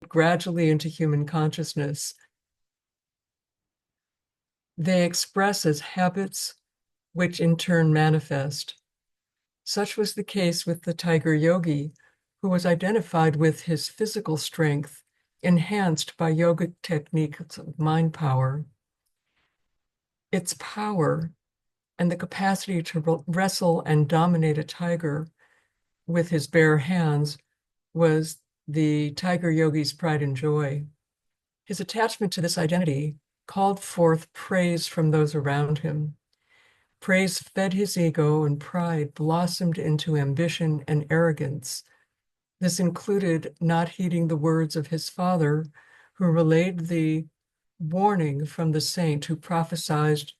gradually into human consciousness. They express as habits, which in turn manifest. Such was the case with the tiger yogi, who was identified with his physical strength, enhanced by yoga techniques of mind power. Its power and the capacity to wrestle and dominate a tiger with his bare hands was the tiger yogi's pride and joy. His attachment to this identity called forth praise from those around him. Praise fed his ego, and pride blossomed into ambition and arrogance. This included not heeding the words of his father, who relayed the warning from the saint who prophesied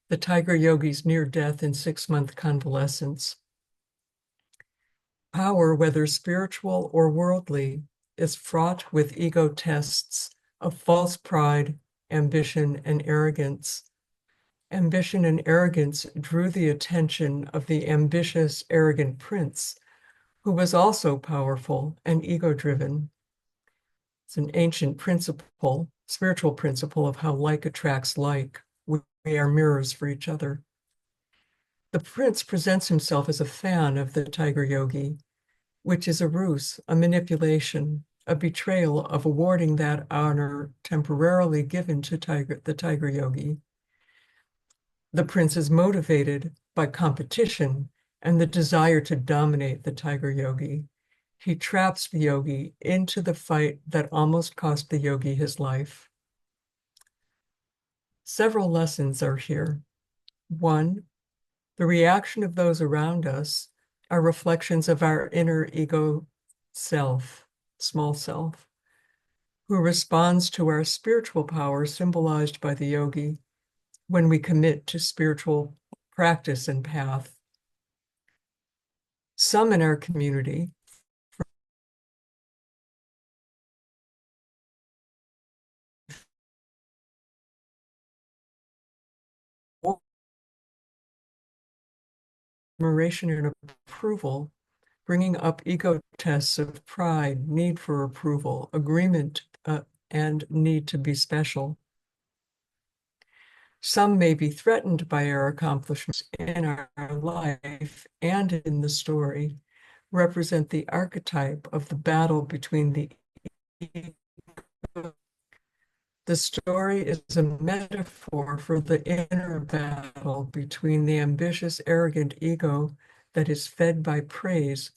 the tiger yogi's near death in 6-month convalescence. Power, whether spiritual or worldly, is fraught with ego tests of false pride, ambition, and arrogance. Ambition and arrogance drew the attention of the ambitious, arrogant prince, who was also powerful and ego-driven. It's an ancient principle, spiritual principle of how like attracts like. We are mirrors for each other. The prince presents himself as a fan of the tiger yogi, which is a ruse, a manipulation, a betrayal of awarding that honor temporarily given to the tiger yogi. The prince is motivated by competition and the desire to dominate the tiger yogi. He traps the yogi into the fight that almost cost the yogi his life. Several lessons are here. 1, the reaction of those around us are reflections of our inner ego self, small self, who responds to our spiritual power symbolized by the yogi when we commit to spiritual practice and path. Some in our community admiration and approval, bringing up ego tests of pride, need for approval, agreement, and need to be special. Some may be threatened by our accomplishments in our life and in the story, represent the archetype of the battle between the ego. The story is a metaphor for the inner battle between the ambitious, arrogant ego that is fed by praise,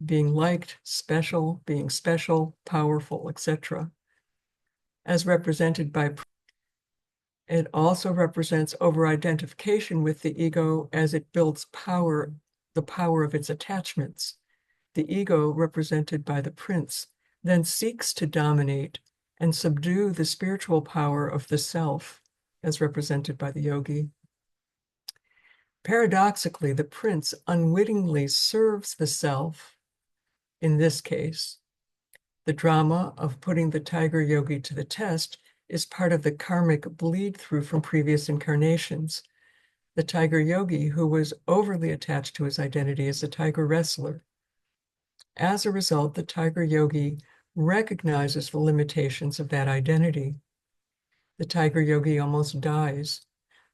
being liked, special, being special, powerful, etc. As represented by, it also represents over-identification with the ego as it builds power, the power of its attachments. The ego, represented by the prince, then seeks to dominate and subdue the spiritual power of the self, as represented by the yogi. Paradoxically, the prince unwittingly serves the self. In this case, the drama of putting the tiger yogi to the test is part of the karmic bleed-through from previous incarnations. The tiger yogi, who was overly attached to his identity as a tiger wrestler. As a result, the tiger yogi recognizes the limitations of that identity. The tiger yogi almost dies.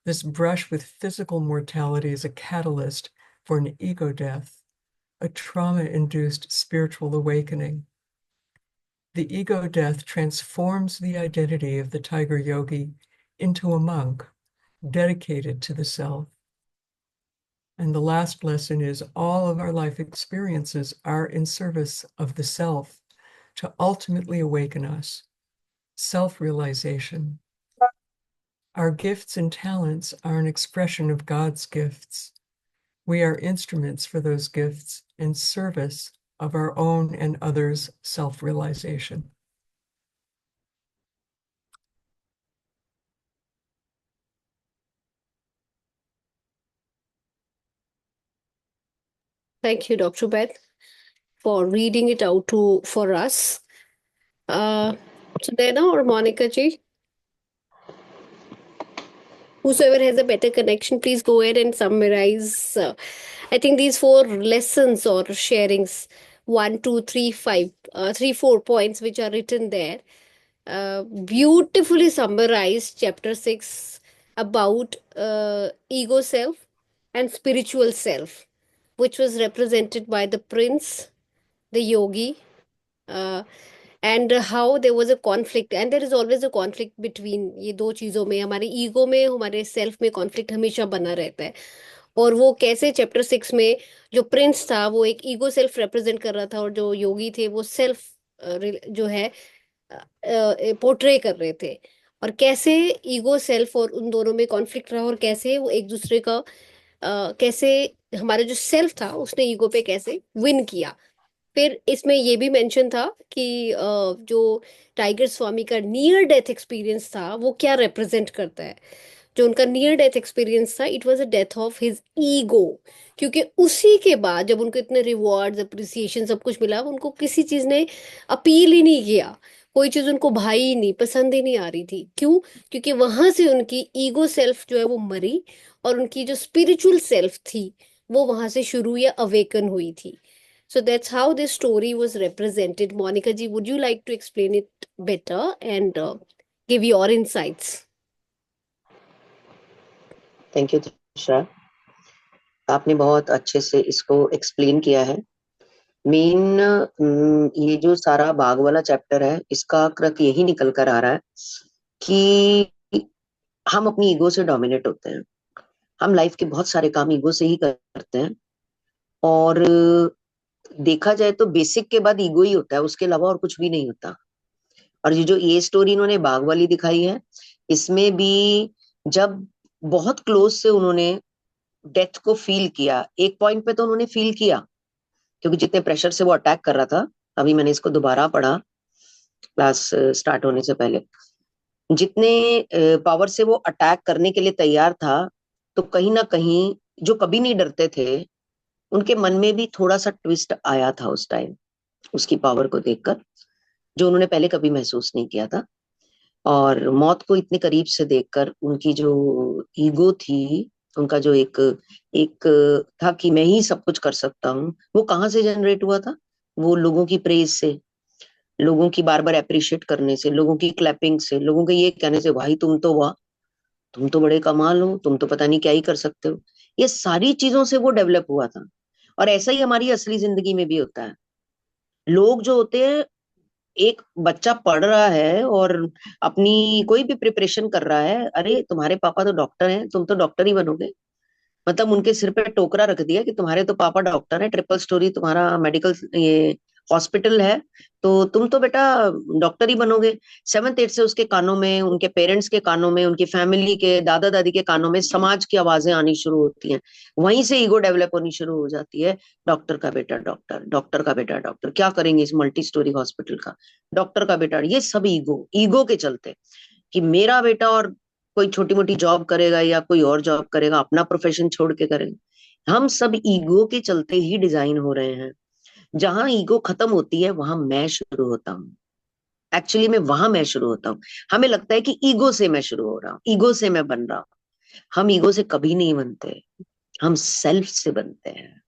This brush with physical mortality is a catalyst for an ego death, a trauma-induced spiritual awakening. The ego death transforms the identity of the tiger yogi into a monk dedicated to the self. And the last lesson is all of our life experiences are in service of the self to ultimately awaken us. Self-realization. Our gifts and talents are an expression of God's gifts. We are instruments for those gifts in service of our own and others' self-realization. Thank you, Dr. Beth, for reading it out for us. Sunaina or Monica ji, whosoever has a better connection, please go ahead and summarize. I think these 4 lessons or sharings 1, 2, 3, 5, 3, 4 points which are written there beautifully summarize chapter 6 about ego self and spiritual self, which was represented by the prince, the yogi, uh, and how there was a conflict, and there is always a conflict between ये दो चीजों में, हमारे ego में, हमारे self में conflict हमेशा बना रहता है। और वो कैसे चैप्टर 6 में जो प्रिंस था वो एक ईगो सेल्फ रिप्रेजेंट कर रहा था, और जो योगी थे वो सेल्फ जो है पोर्ट्रे कर रहे थे, और कैसे ईगो सेल्फ और उन दोनों में कॉन्फ्लिक्ट रहा, और कैसे वो एक दूसरे का कैसे हमारा जो सेल्फ था उसने ईगो पे कैसे विन किया। फिर इसमें ये भी मेंशन था कि जो टाइगर स्वामी का नियर डेथ एक्सपीरियंस था वो क्या रिप्रेजेंट करता है। जो उनका नियर डेथ एक्सपीरियंस था, it was a death of his ego, क्योंकि उसी के बाद जब उनको इतने रिवॉर्ड्स, अप्रिसिएशन, सब कुछ मिला, उनको किसी चीज ने अपील ही नहीं किया, कोई चीज उनको भाई ही नहीं, पसंद ही नहीं आ रही थी। क्यों? क्योंकि वहां से उनकी ईगो सेल्फ जो है वो मरी, और उनकी जो स्पिरिचुअल सेल्फ थी वो वहां से शुरू या अवेकन हुई थी। So that's how this story was represented. Monica ji, would you like to explain it better and give your insights? Thank you Trisha, आपने बहुत अच्छे से इसको एक्सप्लेन किया है। मेन ये जो सारा बाघ वाला चैप्टर है, इसका क्रक यही निकल कर आ रहा है कि हम अपनी ईगो से डोमिनेट होते हैं। हम लाइफ के बहुत सारे काम ईगो से ही करते हैं, और देखा जाए तो बेसिक के बाद ईगो ही होता है, उसके अलावा और कुछ भी नहीं होता। और ये स्टोरी इन्होंने बाघ वाली दिखाई है, इसमें भी जब बहुत क्लोज से उन्होंने डेथ को फील किया, एक पॉइंट पे तो उन्होंने फील किया, क्योंकि जितने प्रेशर से वो अटैक कर रहा था, अभी मैंने इसको दोबारा पढ़ा क्लास स्टार्ट होने से पहले, जितने पावर से वो अटैक करने के लिए तैयार था, तो कहीं ना कहीं जो कभी नहीं डरते थे उनके मन में भी थोड़ा सा ट्विस्ट आया था उस टाइम, उसकी पावर को देखकर, जो उन्होंने पहले कभी महसूस नहीं किया था। और मौत को इतने करीब से देखकर उनकी जो ईगो थी, उनका जो एक एक था कि मैं ही सब कुछ कर सकता हूँ, वो कहाँ से जनरेट हुआ था? वो लोगों की प्रेज से, लोगों की बार बार अप्रिशिएट करने से, लोगों की क्लैपिंग से, लोगों के ये कहने से, भाई तुम तो वाह, तुम तो बड़े कमाल हो, तुम तो पता नहीं क्या ही कर सकते हो। ये सारी चीजों से वो डेवलप हुआ था। और ऐसा ही हमारी असली जिंदगी में भी होता है। लोग जो होते हैं, एक बच्चा पढ़ रहा है और अपनी कोई भी प्रिपरेशन कर रहा है, अरे तुम्हारे पापा तो डॉक्टर हैं, तुम तो डॉक्टर ही बनोगे। मतलब उनके सिर पे टोकरा रख दिया कि तुम्हारे तो पापा डॉक्टर है, ट्रिपल स्टोरी तुम्हारा मेडिकल ये हॉस्पिटल है, तो तुम तो बेटा डॉक्टर ही बनोगे। 7th 8th से उसके कानों में, उनके पेरेंट्स के कानों में, उनकी फैमिली के दादा दादी के कानों में समाज की आवाजें आनी शुरू होती हैं। वहीं से ईगो डेवलप होनी शुरू हो जाती है। डॉक्टर का बेटा डॉक्टर, डॉक्टर का बेटा डॉक्टर, क्या करेंगे इस मल्टी स्टोरी हॉस्पिटल का, डॉक्टर का बेटा, ये सब ईगो, ईगो के चलते कि मेरा बेटा और कोई छोटी मोटी जॉब करेगा या कोई और जॉब करेगा, अपना प्रोफेशन छोड़ के करेगा। हम सब ईगो के चलते ही डिजाइन हो रहे हैं। जहां ईगो खत्म होती है वहां मैं शुरू होता हूँ। एक्चुअली में वहां मैं शुरू होता हूँ। हमें लगता है कि ईगो से मैं शुरू हो रहा हूँ, ईगो से मैं बन रहा हूँ। हम ईगो से कभी नहीं बनते, हम सेल्फ से बनते हैं।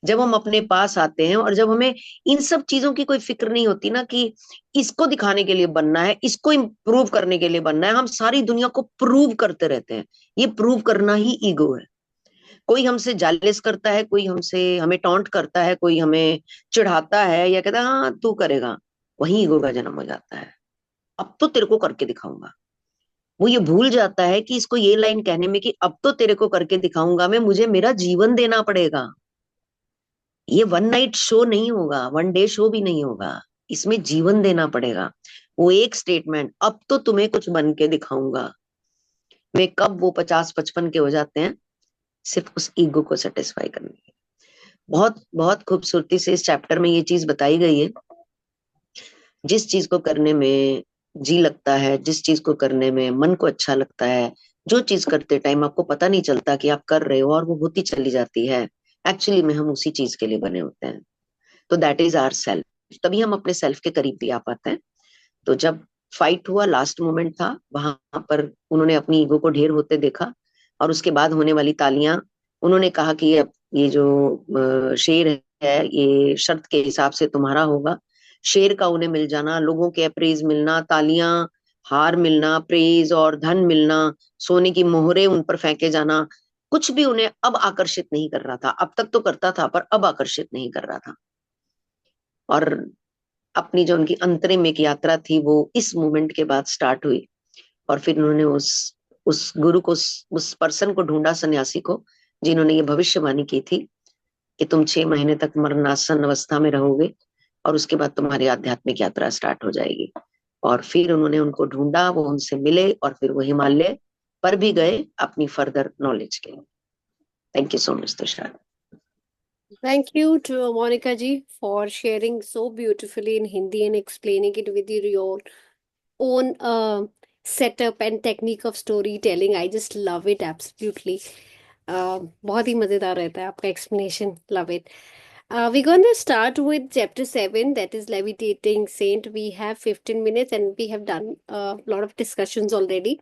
जब हम अपने पास आते हैं और जब हमें इन सब चीजों की कोई फिक्र नहीं होती ना, कि इसको दिखाने के लिए बनना है, इसको इम्प्रूव करने के लिए बनना है, हम सारी दुनिया को प्रूव करते रहते हैं। ये प्रूव करना ही ईगो है। कोई हमसे जालिस करता है, कोई हमें टॉन्ट करता है, कोई हमें चिढ़ाता है या कहता है हाँ तू करेगा, वही ईगो का जन्म हो जाता है। अब तो तेरे को करके दिखाऊंगा। वो ये भूल जाता है कि इसको ये लाइन कहने में कि अब तो तेरे को करके दिखाऊंगा मैं, मुझे मेरा जीवन देना पड़ेगा। ये वन नाइट शो नहीं होगा, वन डे शो भी नहीं होगा, इसमें जीवन देना पड़ेगा। वो एक स्टेटमेंट, अब तो तुम्हें कुछ बन के दिखाऊंगा, वे कब वो 50 55 के हो जाते हैं, सिर्फ उस ईगो को सेटिस्फाई करने के। बहुत बहुत खूबसूरती से इस चैप्टर में ये चीज बताई गई है। जिस चीज को करने में जी लगता है, जिस चीज को करने में मन को अच्छा लगता है, जो चीज करते टाइम आपको पता नहीं चलता कि आप कर रहे हो और वो होती चली जाती है, एक्चुअली में हम उसी चीज के लिए बने होते हैं। तो दैट इज आवर सेल्फ। तभी हम अपने सेल्फ के करीब भी आ पाते हैं। तो जब फाइट हुआ, लास्ट मोमेंट था, वहां पर उन्होंने अपनी ईगो को ढेर होते देखा, और उसके बाद होने वाली तालियां, उन्होंने कहा कि अब ये जो शेर है, ये शर्त के हिसाब से तुम्हारा होगा। शेर का उन्हें मिल जाना, लोगों के अप्रेज मिलना, तालियां, हार मिलना, प्रेज और धन मिलना, सोने की मोहरें उन पर फेंके जाना, कुछ भी उन्हें अब आकर्षित नहीं कर रहा था। अब तक तो करता था पर अब आकर्षित नहीं कर रहा था। और अपनी जो उनकी अंतरिम एक यात्रा थी वो इस मूवमेंट के बाद स्टार्ट हुई। और फिर उन्होंने उस गुरु को, उस पर्सन को ढूंढा, सन्यासी को, जिन्होंने ये भविष्यवाणी की थी कि तुम 6 महीने तक मरणासन अवस्था में रहोगे और उसके बाद तुम्हारी आध्यात्मिक यात्रा स्टार्ट हो जाएगी। और फिर उन्होंने उनको ढूंढा, वो उनसे मिले और फिर वो हिमालय पर भी गए अपनी फर्दर नॉलेज के लिए। Thank you so much Tushar. Thank you to Monica ji for sharing so beautifully in Hindi and explaining it with your own setup and technique of storytelling. I just love it absolutely. बहुत ही मजेदार रहता है आपका explanation. Love it. We're going to start with chapter 7, that is Levitating Saint. We have 15 minutes and we have done a lot of discussions already.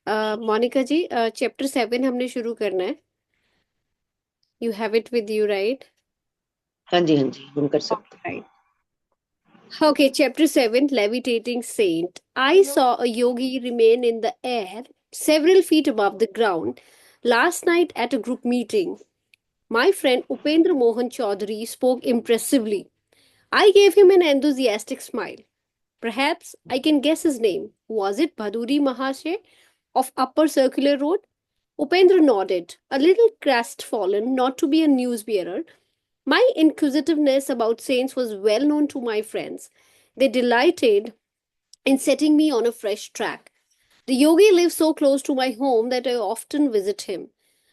Monica ji, chapter 7 हमने शुरू करना है. You have it with you, right? हाँ जी, हाँ जी, हम कर सकते हैं। Right. Okay, chapter 7, Levitating Saint. I saw a yogi remain in the air several feet above the ground last night at a group meeting. My friend Upendra Mohan Chaudhary spoke impressively. I gave him an enthusiastic smile. Perhaps I can guess his name. Was it Bhaduri Mahashe of Upper Circular Road? Upendra nodded, a little crestfallen not to be a newsbearer. My inquisitiveness about saints was well known to my friends. They delighted in setting me on a fresh track. The yogi lives so close to my home that I often visit him.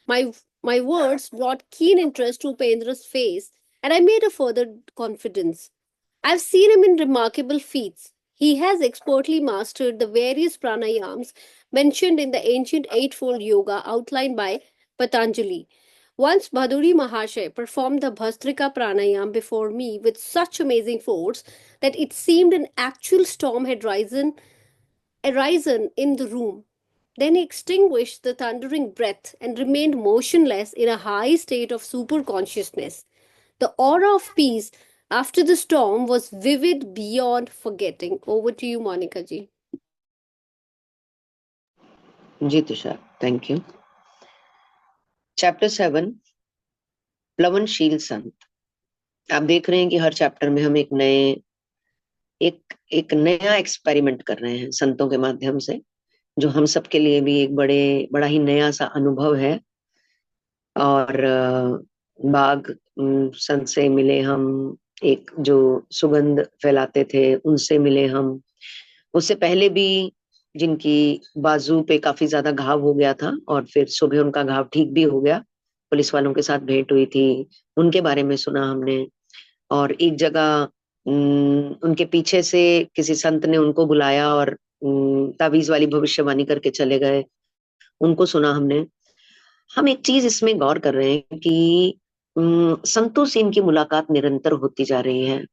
My words brought keen interest to Upendra's face, and I made a further confidence. I've seen him in remarkable feats. He has expertly mastered the various pranayams mentioned in the ancient eightfold yoga outlined by Patanjali. Once Bhaduri Mahashay performed the Bhastrika pranayam before me with such amazing force that it seemed an actual storm had arisen in the room. Then he extinguished the thundering breath and remained motionless in a high state of super consciousness. The aura of peace after the storm was vivid beyond forgetting. Over to you, Monica ji. जी Tushar, thank you. Chapter 7, प्लवनशील संत। आप देख रहे हैं कि हर chapter में हम एक नया एक्सपेरिमेंट कर रहे हैं संतों के माध्यम से, जो हम सब के लिए भी एक बड़ा ही नया सा अनुभव है। और बाग संत से मिले हम, एक जो सुगंध फैलाते थे उनसे मिले हम। उससे पहले भी जिनकी बाजू पे काफी ज्यादा घाव हो गया था और फिर सुबह उनका घाव ठीक भी हो गया, पुलिस वालों के साथ भेंट हुई थी, उनके बारे में सुना हमने। और एक जगह उनके पीछे से किसी संत ने उनको बुलाया और ताबीज वाली भविष्यवाणी करके चले गए, उनको सुना हमने। हम एक चीज इसमें गौर कर रहे हैं कि संतों से इनकी मुलाकात निरंतर होती जा रही है।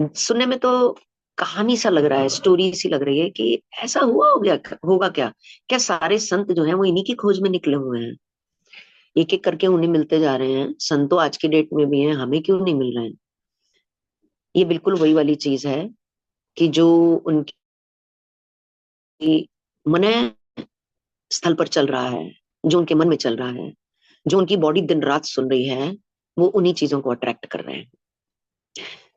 सुनने में तो कहानी सा लग रहा है, स्टोरी सी लग रही है कि ऐसा होगा क्या सारे संत जो हैं वो इन्हीं की खोज में निकले हुए हैं? एक एक करके उन्हें मिलते जा रहे हैं। संत तो आज की डेट में भी हैं, हमें क्यों नहीं मिल रहे हैं? ये बिल्कुल वही वाली चीज है कि जो उनकी मन स्थल पर चल रहा है, जो उनके मन में चल रहा है, जो उनकी बॉडी दिन रात सुन रही है, वो उन्हीं चीजों को अट्रैक्ट कर रहे हैं।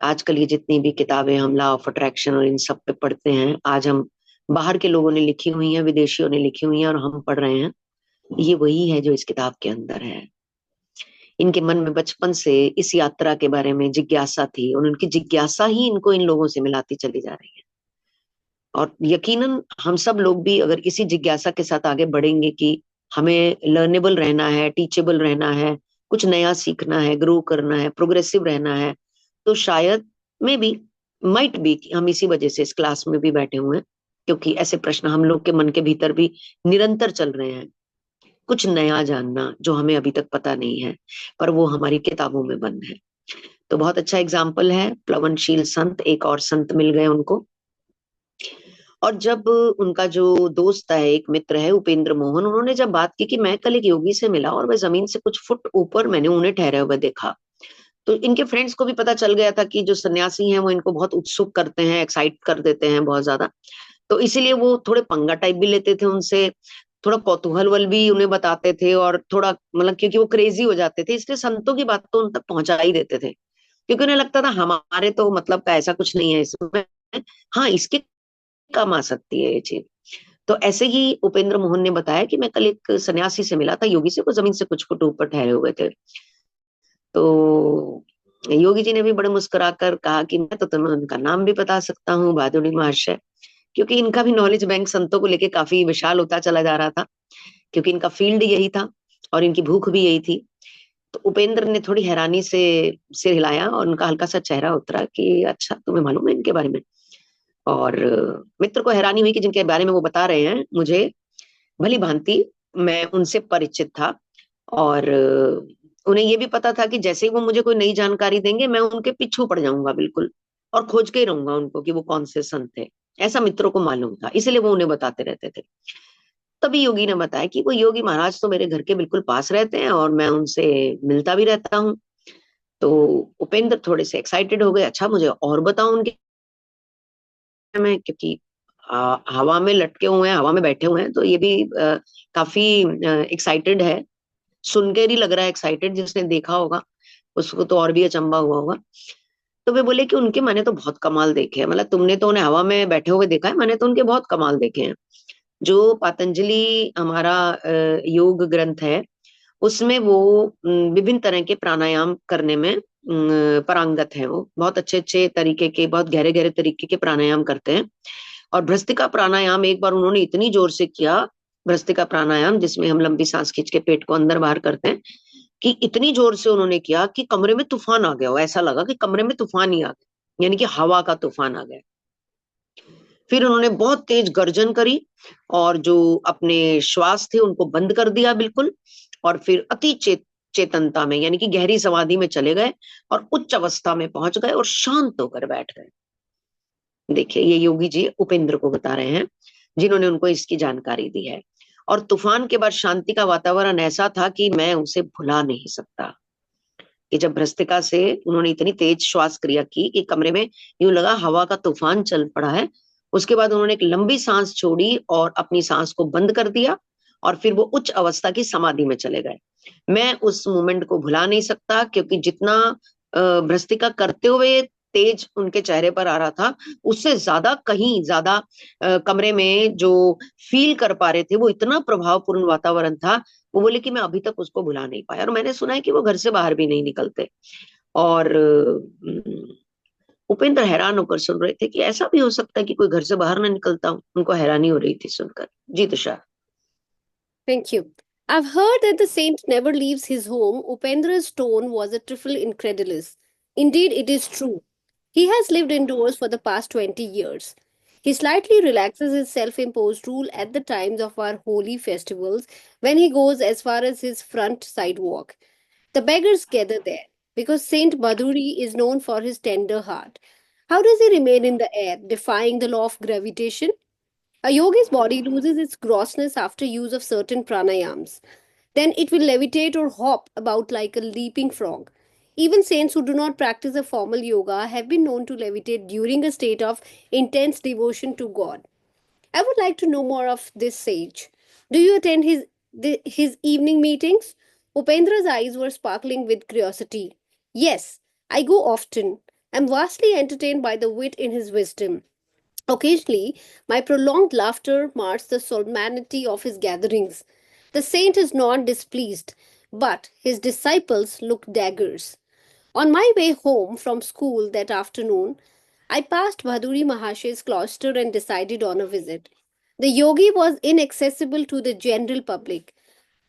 आजकल ये जितनी भी किताबें हम लॉ ऑफ अट्रैक्शन और इन सब पे पढ़ते हैं, आज हम बाहर के लोगों ने लिखी हुई हैं, विदेशियों ने लिखी हुई हैं और हम पढ़ रहे हैं, ये वही है जो इस किताब के अंदर है। इनके मन में बचपन से इस यात्रा के बारे में जिज्ञासा थी और उनकी जिज्ञासा ही इनको इन लोगों से मिलाती चली जा रही है। और यकीनन हम सब लोग भी अगर इसी जिज्ञासा के साथ आगे बढ़ेंगे कि हमें लर्नेबल रहना है, टीचेबल रहना है, कुछ नया सीखना है, ग्रो करना है, प्रोग्रेसिव रहना है, तो शायद माइट बी हम इसी वजह से इस क्लास में भी बैठे हुए हैं, क्योंकि ऐसे प्रश्न हम लोग के मन के भीतर भी निरंतर चल रहे हैं। कुछ नया जानना जो हमें अभी तक पता नहीं है, पर वो हमारी किताबों में बंद है। तो बहुत अच्छा एग्जाम्पल है प्लवनशील संत। एक और संत मिल गए उनको, और जब उनका जो दोस्त है, एक मित्र है उपेंद्र मोहन, उन्होंने जब बात की कि मैं कल एक योगी से मिला और वह जमीन से कुछ फुट ऊपर मैंने उन्हें ठहरे हुए देखा, तो इनके फ्रेंड्स को भी पता चल गया था कि जो सन्यासी हैं वो इनको बहुत उत्सुक करते हैं, एक्साइट कर देते हैं बहुत ज्यादा। तो इसीलिए वो थोड़े पंगा टाइप भी लेते थे उनसे, थोड़ा कौतूहल वल भी उन्हें बताते थे, और थोड़ा मतलब क्योंकि वो क्रेजी हो जाते थे, इसलिए संतों की बात तो उन तक पहुंचा ही देते थे, क्योंकि उन्हें लगता था हमारे तो मतलब का ऐसा कुछ नहीं है इसमें, हाँ इसके काम आ सकती है ये चीज। तो ऐसे ही उपेंद्र मोहन ने बताया कि मैं कल एक सन्यासी से मिला था, योगी से, वो जमीन से कुछ फुट ऊपर ठहरे हुए थे। तो योगी जी ने भी बड़े मुस्कुराकर कहा कि मैं तो तुम्हें उनका नाम भी बता सकता हूँ, भादुड़ी महाशय, क्योंकि इनका भी नॉलेज बैंक संतों को लेके काफी विशाल होता चला जा रहा था, क्योंकि इनका फील्ड यही था और इनकी भूख भी यही थी। तो उपेंद्र ने थोड़ी हैरानी से सिर हिलाया और उनका हल्का सा चेहरा उतरा कि अच्छा तुम्हें मालूम है इनके बारे में। और मित्र को हैरानी हुई कि जिनके बारे में वो बता रहे हैं मुझे भली भांति मैं उनसे परिचित था, और उन्हें ये भी पता था कि जैसे ही वो मुझे कोई नई जानकारी देंगे मैं उनके पीछू पड़ जाऊंगा बिल्कुल, और खोज के ही रहूंगा उनको कि वो कौन से संत थे। ऐसा मित्रों को मालूम था, इसलिए वो उन्हें बताते रहते थे। तभी योगी ने बताया कि वो योगी महाराज तो मेरे घर के बिल्कुल पास रहते हैं और मैं उनसे मिलता भी रहता हूँ। तो उपेंद्र थोड़े से एक्साइटेड हो गए, अच्छा मुझे और बताओ उनके में, क्योंकि हवा में लटके हुए हैं, हवा में बैठे हुए हैं, तो ये भी काफी एक्साइटेड है, सुनकर ही लग रहा है एक्साइटेड, जिसने देखा होगा उसको तो और भी अचंभा हुआ होगा। तो वे बोले कि उनके मैंने तो बहुत कमाल देखे हैं, मतलब तुमने तो उन्हें हवा में बैठे हुए देखा है, मैंने तो उनके बहुत कमाल देखे हैं। जो पतंजलि हमारा योग ग्रंथ है, उसमें वो विभिन्न तरह के प्राणायाम करने में पारंगत है, वो बहुत अच्छे अच्छे तरीके के, बहुत गहरे गहरे तरीके के प्राणायाम करते हैं। और भ्रस्तिका प्राणायाम एक बार उन्होंने इतनी जोर से किया, भ्रस्तिका प्राणायाम जिसमें हम लंबी सांस खींच के पेट को अंदर बाहर करते हैं, कि इतनी जोर से उन्होंने किया कि कमरे में तूफान आ गया हो, ऐसा लगा कि कमरे में तूफान ही आ गया, यानी कि हवा का तूफान आ गया। फिर उन्होंने बहुत तेज गर्जन करी और जो अपने श्वास थे उनको बंद कर दिया बिल्कुल, और फिर चेतनता में, यानी कि गहरी समाधि में चले गए और उच्च अवस्था में पहुंच गए और शांत होकर बैठ गए। देखिए ये योगी जी उपेंद्र को बता रहे हैं, जिन्होंने उनको इसकी जानकारी दी है। और तूफान के बाद शांति का वातावरण ऐसा था कि मैं उसे भुला नहीं सकता, कि जब भ्रस्तिका से उन्होंने इतनी तेज श्वास क्रिया की कि कमरे में यूं लगा हवा का तूफान चल पड़ा है। उसके बाद उन्होंने एक लंबी सांस छोड़ी और अपनी सांस को बंद कर दिया, और फिर वो उच्च अवस्था की समाधि में चले गए। मैं उस मोमेंट को भुला नहीं सकता, क्योंकि जितना भ्रस्तिका करते हुए तेज उनके चेहरे पर आ रहा था, उससे ज्यादा कहीं ज्यादा कमरे में जो फील कर पा रहे थे, वो इतना प्रभावपूर्ण वातावरण था। वो बोले कि मैं अभी तक उसको भुला नहीं पाया, और मैंने सुना है कि वो घर से बाहर भी नहीं निकलते। और उपेंद्र हैरान होकर सुन रहे थे कि ऐसा भी हो सकता है कि कोई घर से बाहर ना निकलता हूँ, उनको हैरानी हो रही थी सुनकर। जी Tushar. Thank you. I've heard that the saint never leaves his home. Upendra's tone was a trifle incredulous. Indeed, it is true. He has lived indoors for the past 20 years. He slightly relaxes his self imposed rule at the times of our holy festivals when he goes as far as his front sidewalk. The beggars gather there because Saint Baduri is known for his tender heart. How does he remain in the air, defying the law of gravitation? A yogi's body loses its grossness after use of certain pranayams. Then it will levitate or hop about like a leaping frog. Even saints who do not practice a formal yoga have been known to levitate during a state of intense devotion to God. I would like to know more of this sage. Do you attend his evening meetings? Upendra's eyes were sparkling with curiosity. Yes, I go often. I'm vastly entertained by the wit in his wisdom. Occasionally, my prolonged laughter mars the solemnity of his gatherings. The saint is not displeased, but his disciples look daggers. On my way home from school that afternoon, I passed Bhaduri Mahashay's cloister and decided on a visit. The yogi was inaccessible to the general public.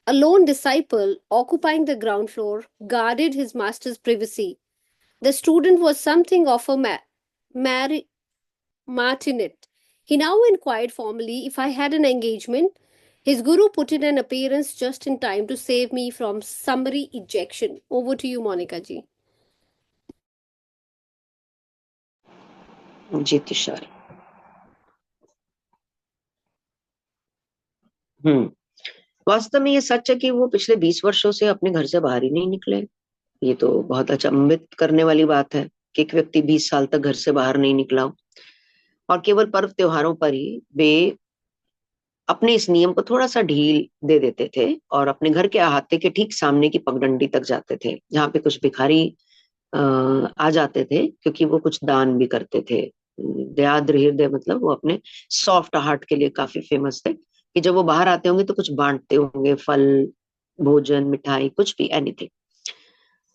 A lone disciple, occupying the ground floor, guarded his master's privacy. The student was something of a mari- martinet. He now inquired formally if I had an engagement. His guru put in an appearance just in time to save me from summary ejection. Over to you, Monica ji. जी तुषार। हम्म। वास्तव में ये सच है कि वो पिछले 20 वर्षों से अपने घर से बाहर ही नहीं निकले, ये तो बहुत अचंभित करने वाली बात है कि एक व्यक्ति 20 साल तक घर से बाहर नहीं निकला हो और केवल पर्व त्योहारों पर ही वे अपने इस नियम को थोड़ा सा ढील दे देते थे और अपने घर के अहाते के ठीक सामने की पगडंडी तक जाते थे, जहाँ पे कुछ भिखारी आ जाते थे, क्योंकि वो कुछ दान भी करते थे। दयाद्र हृदय मतलब वो अपने सॉफ्ट हार्ट के लिए काफी फेमस थे, कि जब वो बाहर आते होंगे तो कुछ बांटते होंगे, फल, भोजन, मिठाई, कुछ भी, एनीथिंग।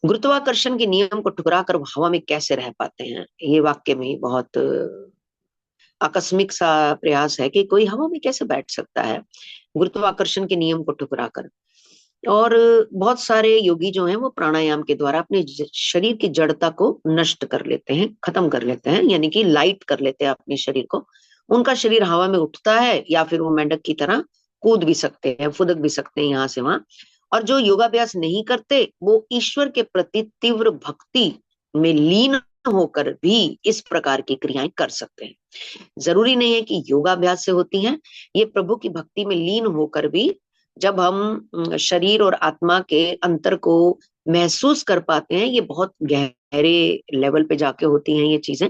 गुरुत्वाकर्षण के नियम को ठुकरा कर वो हवा में कैसे रह पाते हैं, ये वाक्य में ही बहुत आकस्मिक सा प्रयास है कि कोई हवा में कैसे बैठ सकता है गुरुत्वाकर्षण के नियम को ठुकरा कर। और बहुत सारे योगी जो हैं वो प्राणायाम के द्वारा अपने शरीर की जड़ता को नष्ट कर लेते हैं, खत्म कर लेते हैं, यानी कि लाइट कर लेते हैं अपने शरीर को। उनका शरीर हवा में उठता है या फिर वो मेंढक की तरह कूद भी सकते हैं, फुदक भी सकते हैं यहाँ से वहां। और जो योगाभ्यास नहीं करते वो ईश्वर के प्रति तीव्र भक्ति में लीन होकर भी इस प्रकार की क्रियाएं कर सकते हैं। जरूरी नहीं है कि योगाभ्यास से होती हैं, ये प्रभु की भक्ति में लीन होकर भी जब हम शरीर और आत्मा के अंतर को महसूस कर पाते हैं, ये बहुत गहरे लेवल पे जाके होती हैं ये चीजें,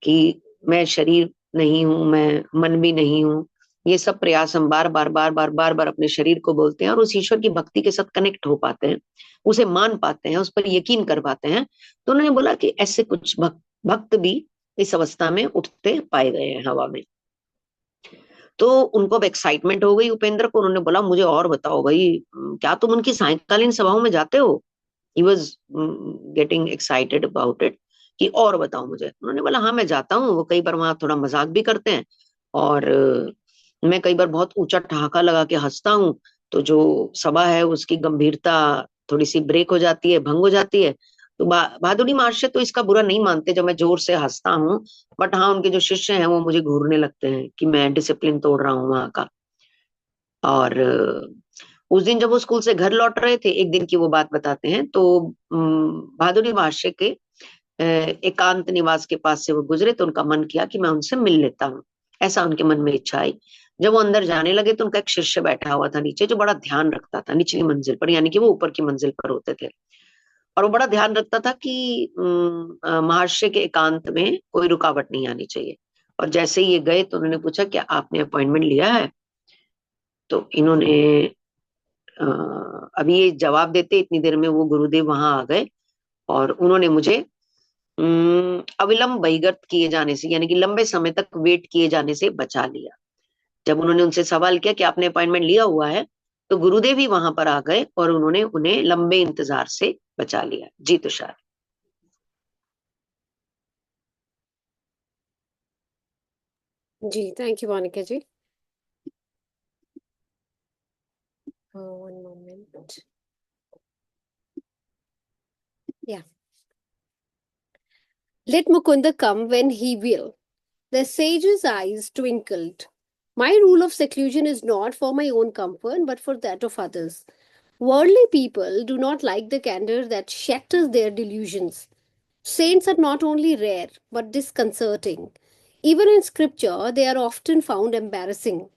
कि मैं शरीर नहीं हूं, मैं मन भी नहीं हूं। ये सब प्रयास हम बार बार बार बार बार बार अपने शरीर को बोलते हैं और उस ईश्वर की भक्ति के साथ कनेक्ट हो पाते हैं, उसे मान पाते हैं, उस पर यकीन कर पाते हैं। तो उन्होंने बोला कि ऐसे कुछ भक्त भी इस अवस्था में उठते पाए गए हैं हवा में। तो उनको अब एक्साइटमेंट हो गई उपेंद्र को। उन्होंने बोला मुझे और बताओ भाई, क्या तुम उनकी सायंकालीन सभाओं में जाते हो? He was getting excited about it, कि और बताओ मुझे। उन्होंने बोला हाँ मैं जाता हूँ, वो कई बार वहां थोड़ा मजाक भी करते हैं और मैं कई बार बहुत ऊंचा ठहाका लगा के हंसता हूँ, तो जो सभा है उसकी गंभीरता थोड़ी सी ब्रेक हो जाती है, भंग हो जाती है। तो बहादुरी महाशय तो इसका बुरा नहीं मानते जब मैं जोर से हंसता हूँ, बट हाँ उनके जो शिष्य हैं वो मुझे घूरने लगते हैं कि मैं डिसिप्लिन तोड़ रहा हूँ वहां का। और उस दिन जब वो स्कूल से घर लौट रहे थे, एक दिन की वो बात बताते हैं, तो बहादुरी महाशय के एकांत निवास के पास से वो गुजरे, तो उनका मन किया कि मैं उनसे मिल लेता हूँ, ऐसा उनके मन में इच्छा आई। जब वो अंदर जाने लगे तो उनका एक शिष्य बैठा हुआ था नीचे, जो बड़ा ध्यान रखता था निचली मंजिल पर, यानी कि वो ऊपर की मंजिल पर होते थे। और वो बड़ा ध्यान रखता था कि महर्षि के एकांत में कोई रुकावट नहीं आनी चाहिए। और जैसे ही ये गए तो उन्होंने पूछा क्या आपने अपॉइंटमेंट लिया है? तो इन्होंने अभी ये जवाब देते इतनी देर में वो गुरुदेव वहां आ गए और उन्होंने मुझे अविलंब बहिर्गत किए जाने से, यानी कि लंबे समय तक वेट किए जाने से बचा लिया। जब उन्होंने उनसे सवाल किया कि आपने अपॉइंटमेंट लिया हुआ है, तो गुरुदेव ही वहां पर आ गए और उन्होंने उन्हें लंबे इंतजार से बचा लिया। जी तुषार। जी thank you Monica ji. One moment. या Let Mukunda come when he will. The sage's eyes twinkled. My rule of seclusion is not for my own comfort, but for that of others. Worldly people do not like the candor that shatters their delusions. Saints are not only rare, but disconcerting. Even in scripture, they are often found embarrassing.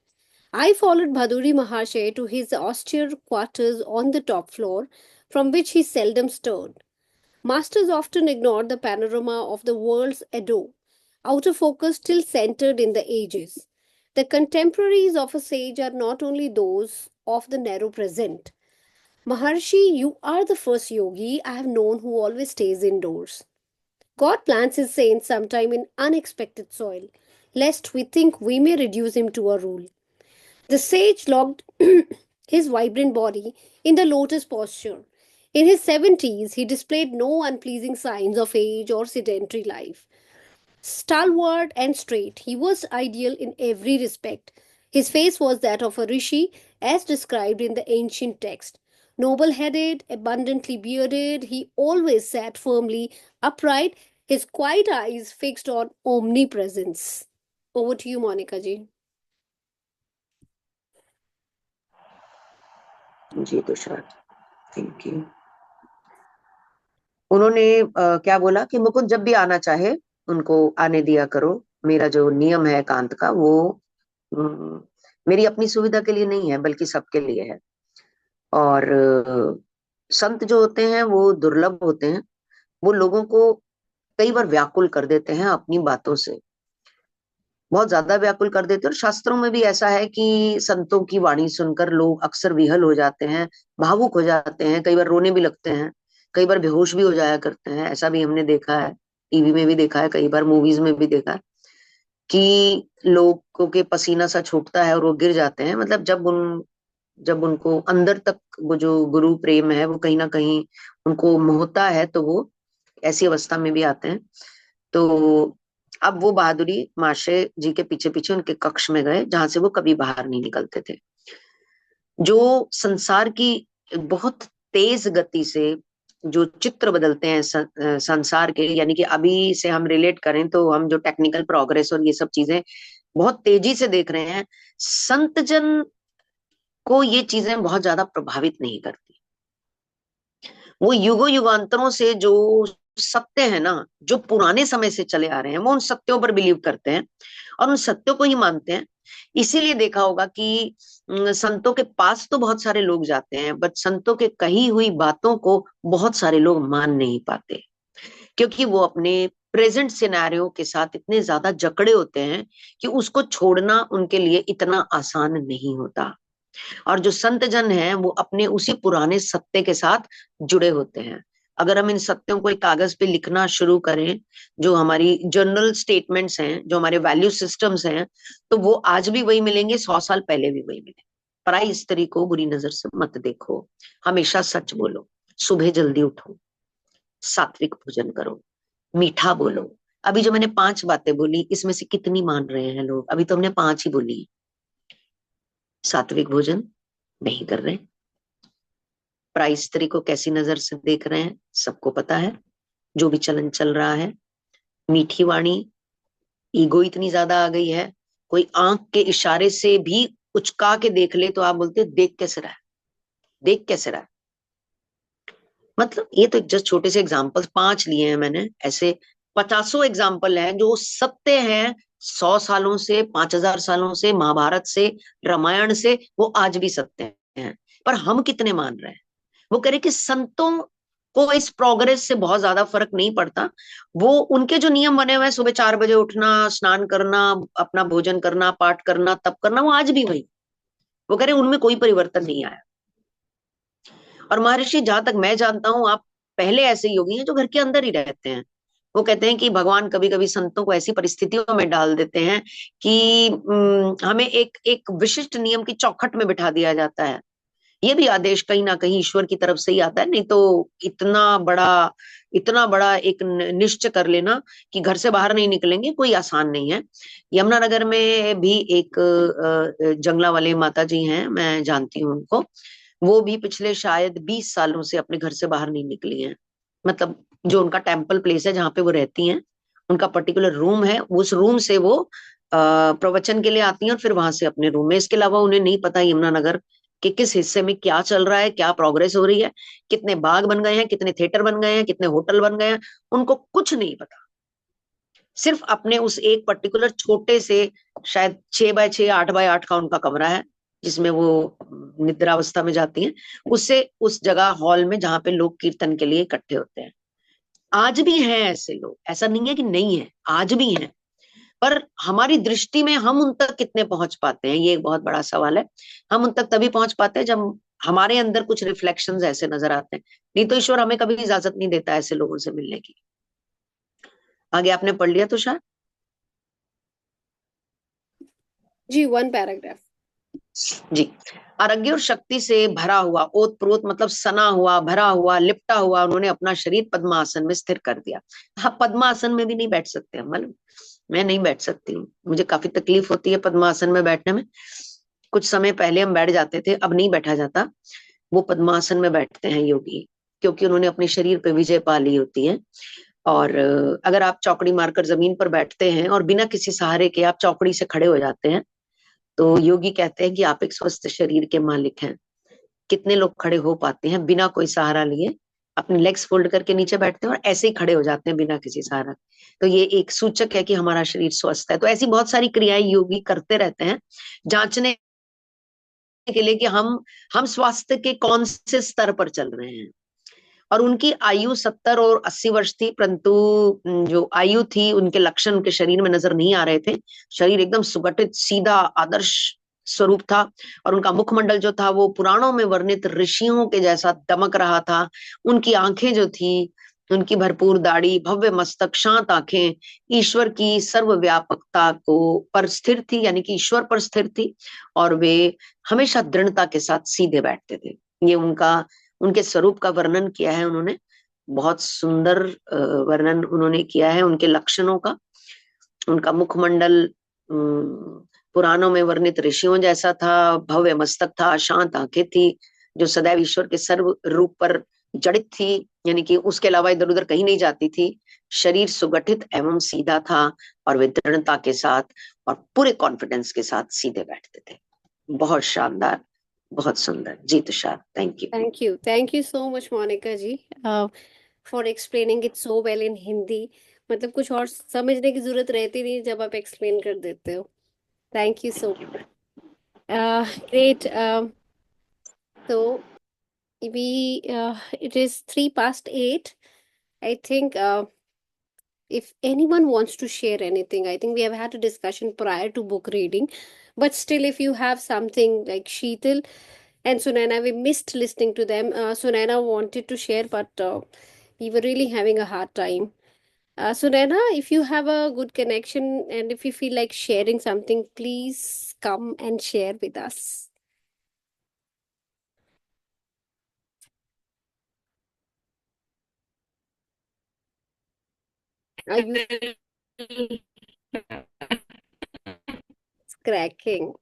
I followed Bhaduri Maharshi to his austere quarters on the top floor, from which he seldom stirred. Masters often ignore the panorama of the world's Edo, outer focus still centered in the ages. The contemporaries of a sage are not only those of the narrow present. Maharshi, you are the first yogi I have known who always stays indoors. God plants his saints sometime in unexpected soil, lest we think we may reduce him to a rule. The sage locked his vibrant body in the lotus posture. In his 70s, he displayed no unpleasing signs of age or sedentary life. Stalwart and straight, he was ideal in every respect. His face was that of a rishi, as described in the ancient text. Noble headed, abundantly bearded, he always sat firmly upright, his quiet eyes fixed on omnipresence. Over to you, Monica ji. जी Tushar, thank you. उन्होंने क्या बोला कि मुकुंद जब भी आना चाहे उनको आने दिया करो। मेरा जो नियम है एकांत का वो मेरी अपनी सुविधा के लिए नहीं है बल्कि सबके लिए है। और संत जो होते हैं वो दुर्लभ होते हैं, वो लोगों को कई बार व्याकुल कर देते हैं अपनी बातों से, बहुत ज्यादा व्याकुल कर देते हैं। और शास्त्रों में भी ऐसा है कि संतों की वाणी सुनकर लोग अक्सर विहल हो जाते हैं, भावुक हो जाते हैं, कई बार रोने भी लगते हैं, कई बार बेहोश भी हो जाया करते हैं। ऐसा भी हमने देखा है, टीवी में भी देखा है, कई बार मूवीज में भी देखा है कि लोगों के पसीना सा छूटता है और वो गिर जाते हैं। मतलब जब उनको अंदर तक वो जो गुरु प्रेम है वो कहीं ना कहीं उनको मोहता है, तो वो ऐसी अवस्था में भी आते हैं। तो अब वो बहादुरी माशे जी के पीछे पीछे उनके कक्ष में गए, जहां से वो कभी बाहर नहीं निकलते थे। जो संसार की बहुत तेज गति से जो चित्र बदलते हैं संसार के, यानी कि अभी से हम रिलेट करें तो हम जो टेक्निकल प्रोग्रेस और ये सब चीजें बहुत तेजी से देख रहे हैं, संत जन को ये चीजें बहुत ज्यादा प्रभावित नहीं करती। वो युगों युगांतरों से जो सत्य है ना, जो पुराने समय से चले आ रहे हैं, वो उन सत्यों पर बिलीव करते हैं और उन सत्यों को ही मानते हैं। इसीलिए देखा होगा कि संतों के पास तो बहुत सारे लोग जाते हैं, बट संतों के कही हुई बातों को बहुत सारे लोग मान नहीं पाते, क्योंकि वो अपने प्रेजेंट सिनेरियो के साथ इतने ज्यादा जकड़े होते हैं कि उसको छोड़ना उनके लिए इतना आसान नहीं होता। और जो संत जन है वो अपने उसी पुराने सत्य के साथ जुड़े होते हैं। अगर हम इन सत्यों को एक कागज पे लिखना शुरू करें, जो हमारी जनरल स्टेटमेंट्स हैं, जो हमारे वैल्यू सिस्टम्स हैं, तो वो आज भी वही मिलेंगे, 100 साल पहले भी वही मिले। पराई स्त्री को बुरी नजर से मत देखो, हमेशा सच बोलो, सुबह जल्दी उठो, सात्विक भोजन करो, मीठा बोलो। अभी जो मैंने 5 बातें बोली, इसमें से कितनी मान रहे हैं लोग? अभी तो हमने 5 ही बोली। सात्विक भोजन नहीं कर रहे, पराई स्त्री को कैसी नजर से देख रहे हैं सबको पता है, जो भी चलन चल रहा है। मीठी वाणी, ईगो इतनी ज्यादा आ गई है, कोई आंख के इशारे से भी उचका के देख ले तो आप बोलते देख कैसे रहा है, देख कैसे रहा है। मतलब ये तो जस्ट छोटे से एग्जाम्पल 5 लिए हैं मैंने, ऐसे 50 एग्जाम्पल हैं जो सत्य हैं। 100 सालों से, 5000 सालों से, महाभारत से, रामायण से, वो आज भी सत्य हैं। पर हम कितने मान रहे हैं? वो कह रहे कि संतों को इस प्रोग्रेस से बहुत ज्यादा फर्क नहीं पड़ता। वो उनके जो नियम बने हुए हैं, सुबह 4 बजे उठना, स्नान करना, अपना भोजन करना, पाठ करना, तप करना, वो आज भी वही। वो कह रहे उनमें कोई परिवर्तन नहीं आया। और महर्षि, जहां तक मैं जानता हूं, आप पहले ऐसे योगी हैं जो घर के अंदर ही रहते हैं। वो कहते हैं कि भगवान कभी कभी संतों को ऐसी परिस्थितियों में डाल देते हैं कि हमें एक एक विशिष्ट नियम की चौखट में बिठा दिया जाता है। ये भी आदेश कहीं ना कहीं ईश्वर की तरफ से ही आता है, नहीं तो इतना बड़ा एक निश्चय कर लेना कि घर से बाहर नहीं निकलेंगे, कोई आसान नहीं है। यमुनानगर में भी एक जंगला वाले माता जी हैं, मैं जानती हूँ उनको। वो भी पिछले शायद 20 सालों से अपने घर से बाहर नहीं निकली हैं। मतलब जो उनका टेम्पल प्लेस है जहाँ पे वो रहती हैं, उनका पर्टिकुलर रूम है, उस रूम से वो प्रवचन के लिए आती हैं और फिर वहां से अपने रूम में। इसके अलावा उन्हें नहीं पता यमुनानगर कि किस हिस्से में क्या चल रहा है, क्या प्रोग्रेस हो रही है, कितने बाग बन गए हैं, कितने थिएटर बन गए हैं, कितने होटल बन गए हैं, उनको कुछ नहीं पता। सिर्फ अपने उस एक पर्टिकुलर छोटे से, शायद 6x6, 8x8 का उनका कमरा है, जिसमें वो निद्रावस्था में जाती हैं, उससे उस जगह हॉल में जहां पे लोग कीर्तन के लिए इकट्ठे होते हैं। आज भी हैं ऐसे लोग, ऐसा नहीं है कि नहीं है, आज भी हैं। पर हमारी दृष्टि में हम उन तक कितने पहुंच पाते हैं, ये एक बहुत बड़ा सवाल है। हम उन तक तभी पहुंच पाते हैं जब हमारे अंदर कुछ रिफ्लेक्शंस ऐसे नजर आते हैं, नहीं तो ईश्वर हमें कभी इजाजत नहीं देता ऐसे लोगों से मिलने की। आगे आपने पढ़ लिया तो शायद। जी, 1 पैराग्राफ। जी। आरोग्य और शक्ति से भरा हुआ, ओत प्रोत मतलब सना हुआ, भरा हुआ, लिपटा हुआ, उन्होंने अपना शरीर पद्मासन में स्थिर कर दिया। हाँ, पद्मासन में भी नहीं बैठ सकते हम, मालूम, मैं नहीं बैठ सकती हूँ, मुझे काफी तकलीफ होती है पद्मासन में बैठने में। कुछ समय पहले हम बैठ जाते थे, अब नहीं बैठा जाता। वो पद्मासन में बैठते हैं योगी, क्योंकि उन्होंने अपने शरीर पे विजय पा ली होती है। और अगर आप चौकड़ी मारकर जमीन पर बैठते हैं और बिना किसी सहारे के आप चौकड़ी से खड़े हो जाते हैं, तो योगी कहते हैं कि आप एक स्वस्थ शरीर के मालिक हैं। कितने लोग खड़े हो पाते हैं बिना कोई सहारा लिए, अपने लेग्स फोल्ड करके नीचे बैठते हैं और ऐसे ही खड़े हो जाते हैं बिना किसी सहारा। तो ये एक सूचक है कि हमारा शरीर स्वस्थ है। तो ऐसी बहुत सारी क्रियाएं योगी करते रहते हैं, जांचने के लिए कि हम स्वास्थ्य के कौन से स्तर पर चल रहे हैं। और उनकी आयु 70 और 80 वर्ष थी, परंतु जो आयु थी, उनके लक्षण उनके शरीर में नजर नहीं आ रहे थे। शरीर एकदम सुगठित, सीधा, आदर्श स्वरूप था। और उनका मुखमंडल जो था वो पुराणों में वर्णित ऋषियों के जैसा दमक रहा था। उनकी आंखें जो थी, उनकी भरपूर दाढ़ी, भव्य मस्तक, शांत आंखें, ईश्वर की सर्वव्यापकता को पर स्थिर थी, यानी कि ईश्वर पर स्थिर थी। और वे हमेशा दृढ़ता के साथ सीधे बैठते थे। ये उनके स्वरूप का वर्णन किया है उन्होंने। बहुत सुंदर वर्णन उन्होंने किया है उनके लक्षणों का। उनका मुखमंडल पुराणों में वर्णित ऋषियों जैसा था, भव्य मस्तक था, शांत आंखें थी, जो सदैव ईश्वर के सर्व रूप पर जड़ित थी, यानी कि उसके अलावा इधर उधर कहीं नहीं जाती थी। शरीर सुगठित एवं सीधा था, और वे दृढ़ता के साथ और पूरे कॉन्फिडेंस के साथ सीधे बैठते थे। बहुत शानदार, बहुत सुंदर जी Tushar, thank you. Thank you so much, Monica ji, for explaining it so well in Hindi. मतलब कुछ और समझने की जरूरत रहती नहीं जब आप एक्सप्लेन कर देते हो। Thank you so much. Great. So it is 3 past 8. I think if anyone wants to share anything, I think we have had a discussion prior to book reading, but still, if you have something like Sheetal and Sunaina, we missed listening to them. Sunaina wanted to share, but we were really having a hard time. Sunaina, if you have a good connection and if you feel like sharing something, please come and share with us. Are you cracking?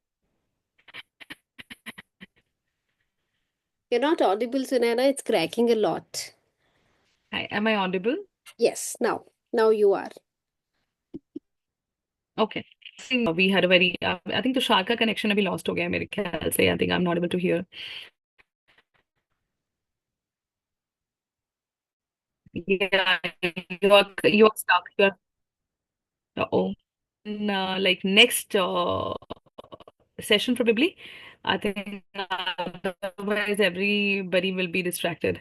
You're not audible, Sunaina. It's cracking a lot. Hi, am I audible? Yes, now you are. Okay. We had a very, I think Tushar का connection अभी lost हो गया है मेरे ख्याल से. I think I'm not able to hear. Yeah, you're stuck. Oh, like next session probably. I think otherwise everybody will be distracted.